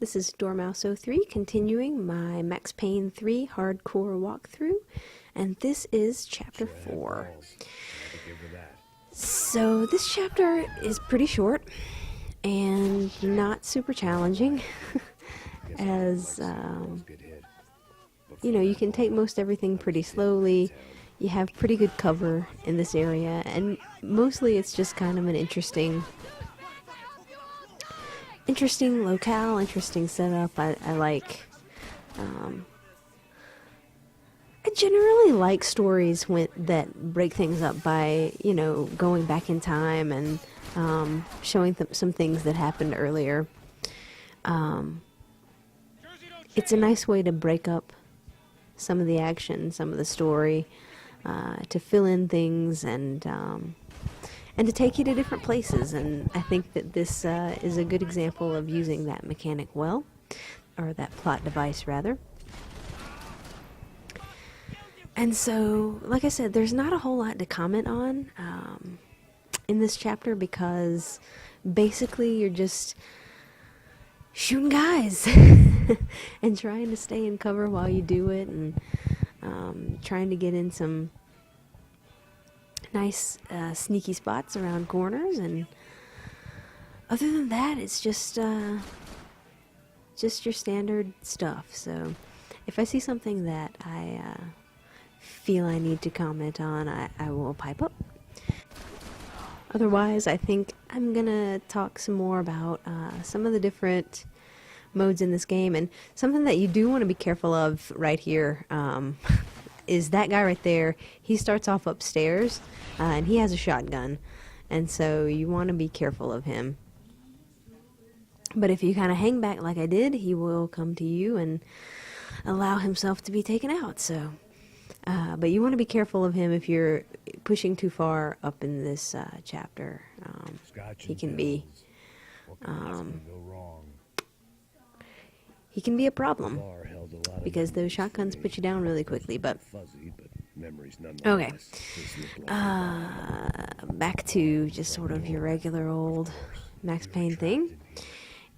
This is Dormouse03 continuing my Max Payne 3 hardcore walkthrough, and this is Chapter 4. So this chapter is pretty short and not super challenging as you know, you can take most everything pretty slowly. You have pretty good cover in this area, and mostly it's just kind of an interesting locale, interesting setup. I like, I generally like stories that break things up by, you know, going back in time and showing some things that happened earlier. It's a nice way to break up some of the action, some of the story, to fill in things and to take you to different places, and I think that this is a good example of using that mechanic well, or that plot device rather. And so, like I said, there's not a whole lot to comment on in this chapter, because basically you're just shooting guys and trying to stay in cover while you do it, and trying to get in some nice sneaky spots around corners, and other than that it's just your standard stuff. So if I see something that I feel I need to comment on, I will pipe up. Otherwise, I think I'm gonna talk some more about some of the different modes in this game, and something that you do want to be careful of right here is that guy right there. He starts off upstairs, and he has a shotgun, and so you want to be careful of him. But if you kind of hang back like I did, he will come to you and allow himself to be taken out. So, but you want to be careful of him if you're pushing too far up in this chapter. He can be a problem, because those shotguns put you down really quickly. But okay, back to just sort of your regular old Max Payne thing,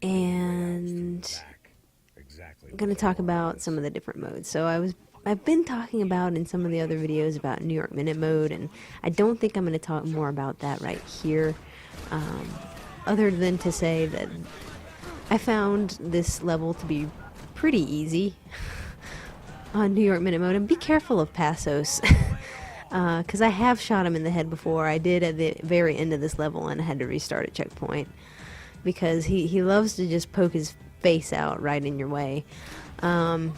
and I'm going to talk about some of the different modes. So I've been talking about in some of the other videos about New York Minute mode, and I don't think I'm going to talk more about that right here, other than to say that I found this level to be pretty easy on New York Minute mode, and be careful of Passos, because I have shot him in the head before. I did at the very end of this level, and I had to restart at checkpoint, because he loves to just poke his face out right in your way. I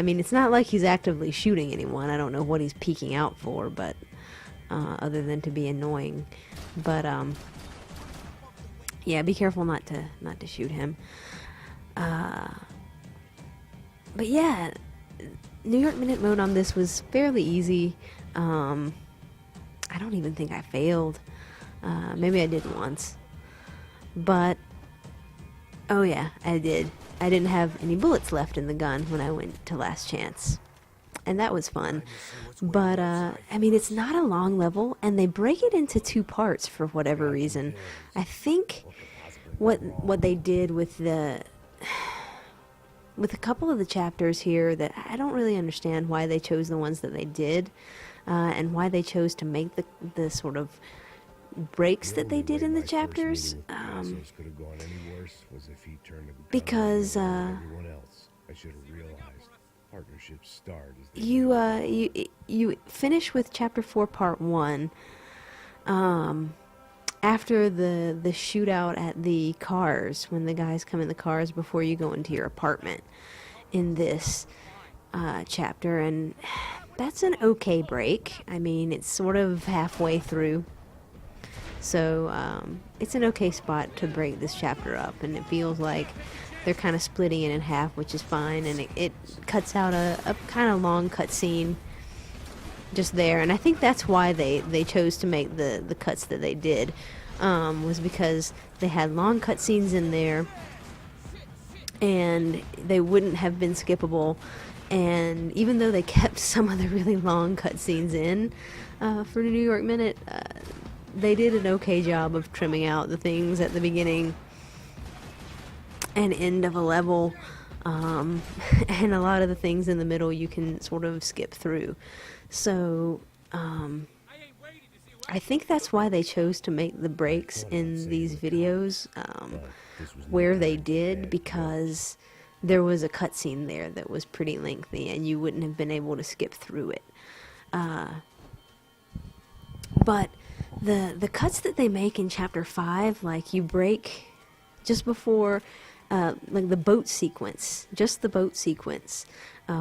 mean, it's not like he's actively shooting anyone. I don't know what he's peeking out for, but other than to be annoying. But yeah, be careful not to shoot him. But yeah, New York Minute mode on this was fairly easy. I don't even think I failed. Maybe I did once. But oh yeah, I did. I didn't have any bullets left in the gun when I went to last chance, and that was fun. But I mean, it's not a long level, and they break it into two parts for whatever reason. I think what they did with a couple of the chapters here, that I don't really understand why they chose the ones that they did, and why they chose to make the sort of breaks that they did in the chapters, because you finish with chapter 4 part 1 after the shootout at the cars, when the guys come in the cars before you go into your apartment in this chapter, and that's an okay break. I mean, it's sort of halfway through, so it's an okay spot to break this chapter up, and it feels like they're kind of splitting it in half, which is fine, and it cuts out a kind of long cutscene just there. And I think that's why they chose to make the cuts that they did, was because they had long cutscenes in there, and they wouldn't have been skippable. And even though they kept some of the really long cutscenes in for the New York Minute, they did an okay job of trimming out the things at the beginning an end of a level, and a lot of the things in the middle you can sort of skip through. So I think that's why they chose to make the breaks in these videos where they did, because there was a cutscene there that was pretty lengthy and you wouldn't have been able to skip through it. But the cuts that they make in Chapter 5, like you break just before, like the boat sequence, just the boat sequence,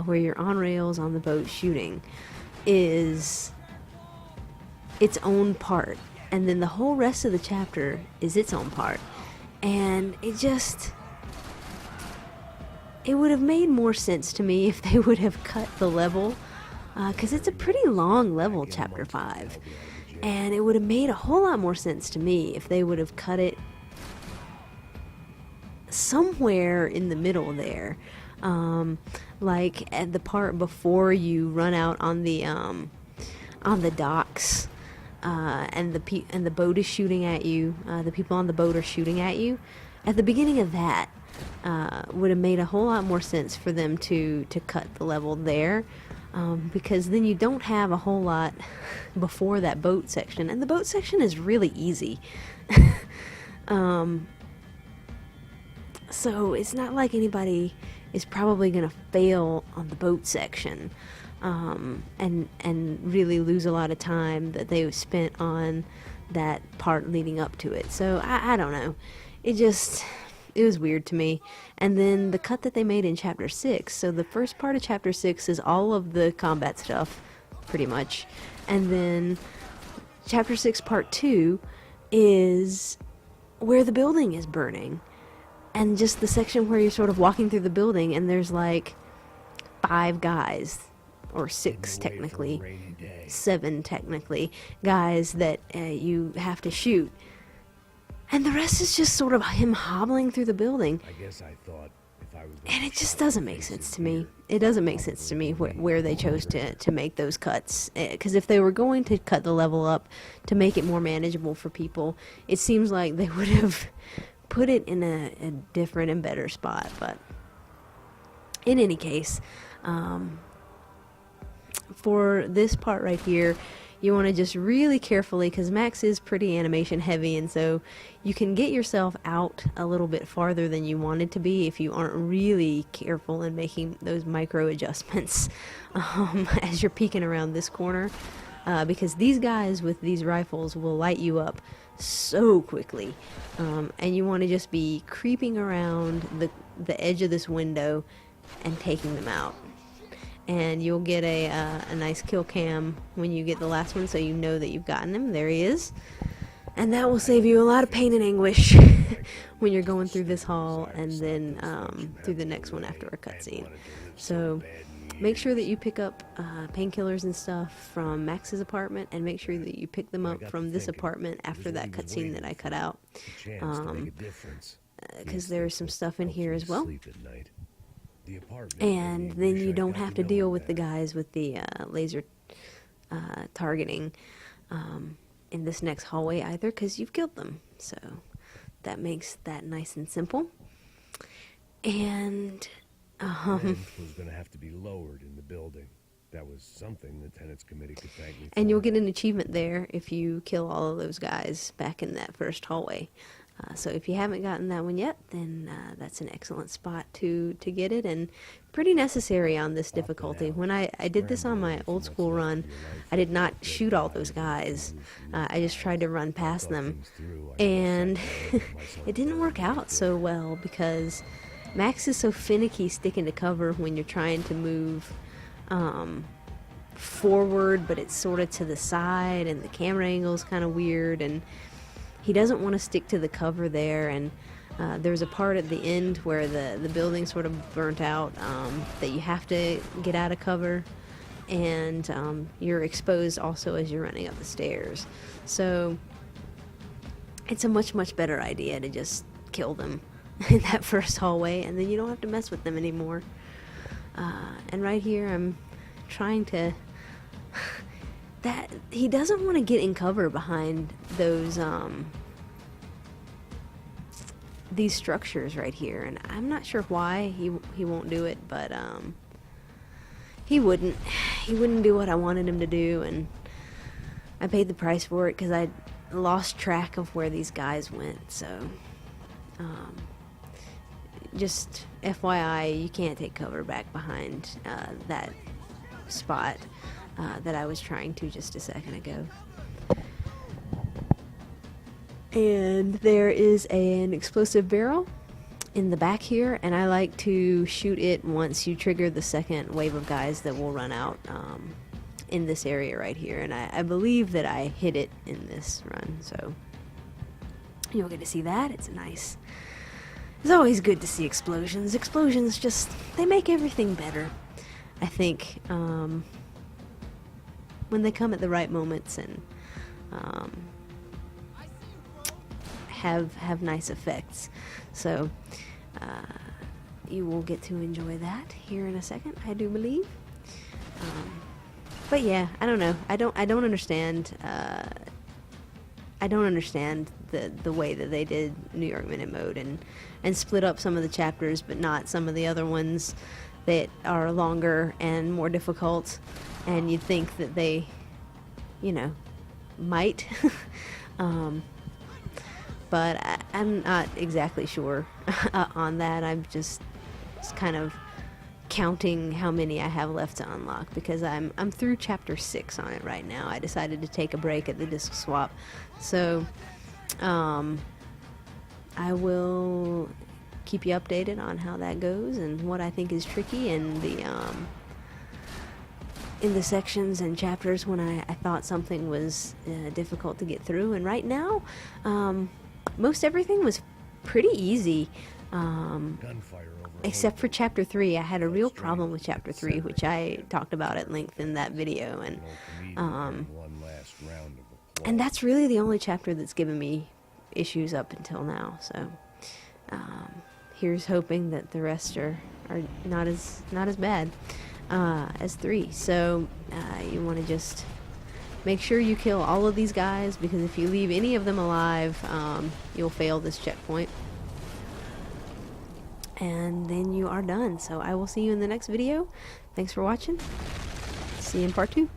where you're on rails on the boat shooting, is its own part. And then the whole rest of the chapter is its own part. And it would have made more sense to me if they would have cut the level, because it's a pretty long level, Chapter 5. And it would have made a whole lot more sense to me if they would have cut it somewhere in the middle there, like at the part before you run out on the docks, and the boat is shooting at you. The people on the boat are shooting at you. At the beginning of that, would have made a whole lot more sense for them to cut the level there. Because then you don't have a whole lot before that boat section. And the boat section is really easy. So it's not like anybody is probably going to fail on the boat section, and really lose a lot of time that they spent on that part leading up to it. So I don't know. It was weird to me. And then the cut that they made in Chapter 6, so the first part of Chapter 6 is all of the combat stuff, pretty much. And then Chapter 6 Part 2 is where the building is burning. And just the section where you're sort of walking through the building and there's like 5 guys, or 6 technically, 7 technically, guys that you have to shoot. And the rest is just sort of him hobbling through the building. I guess I thought if I was, and it just doesn't make sense to me. It doesn't make sense to me where they chose to make those cuts. Because if they were going to cut the level up to make it more manageable for people, it seems like they would have put it in a different and better spot. But in any case, for this part right here, you want to just really carefully, because Max is pretty animation heavy, and so you can get yourself out a little bit farther than you wanted to be if you aren't really careful in making those micro adjustments as you're peeking around this corner, because these guys with these rifles will light you up so quickly, and you want to just be creeping around the edge of this window and taking them out. And you'll get a nice kill cam when you get the last one, so you know that you've gotten him. There he is. And that will save you a lot of pain and anguish when you're going through this hall and then through the next one after a cutscene. So make sure that you pick up painkillers and stuff from Max's apartment, and make sure that you pick them up from this apartment after that cutscene that I cut out. Because there's some stuff in here as well. And then you don't have to deal with the guys with the laser targeting in this next hallway either, because you've killed them. So that makes that nice and simple. And was going to have to be lowered in the building. That was something the tenants committee could thank me for. And you'll get an achievement there if you kill all of those guys back in that first hallway. So if you haven't gotten that one yet, then that's an excellent spot to get it, and pretty necessary on this difficulty. When I did this on my old school run, I did not shoot all those guys. I just tried to run past them, and it didn't work out so well because Max is so finicky sticking to cover when you're trying to move forward, but it's sort of to the side, and the camera angle is kind of weird, and he doesn't want to stick to the cover there. And there's a part at the end where the building sort of burnt out, that you have to get out of cover, and you're exposed also as you're running up the stairs. So it's a much, much better idea to just kill them in that first hallway, and then you don't have to mess with them anymore. And right here I'm trying to that he doesn't want to get in cover behind those these structures right here, and I'm not sure why he won't do it, but he wouldn't do what I wanted him to do, and I paid the price for it because I lost track of where these guys went. So just FYI, you can't take cover back behind that spot that I was trying to just a second ago. And there is an explosive barrel in the back here, and I like to shoot it once you trigger the second wave of guys that will run out in this area right here. And I believe that I hit it in this run, so you'll get to see that. It's nice. It's always good to see explosions. Explosions just, they make everything better, I think, when they come at the right moments and have nice effects. So you will get to enjoy that here in a second, I do believe. But yeah, I don't know. I don't understand. I don't understand the way that they did New York Minute Mode and split up some of the chapters, but not some of the other ones that are longer and more difficult. And you'd think that they, you know, might. But I'm not exactly sure on that. I'm just kind of counting how many I have left to unlock, because I'm through chapter 6 on it right now. I decided to take a break at the disc swap, so I will keep you updated on how that goes and what I think is tricky in the sections and chapters when I thought something was difficult to get through. And right now, most everything was pretty easy, except for chapter 3. I had a real problem with chapter 3, which I talked about at length in that video, and that's really the only chapter that's given me issues up until now. So here's hoping that the rest are not as bad as 3. So you want to just make sure you kill all of these guys, because if you leave any of them alive, you'll fail this checkpoint. And then you are done. So I will see you in the next video. Thanks for watching. See you in part 2.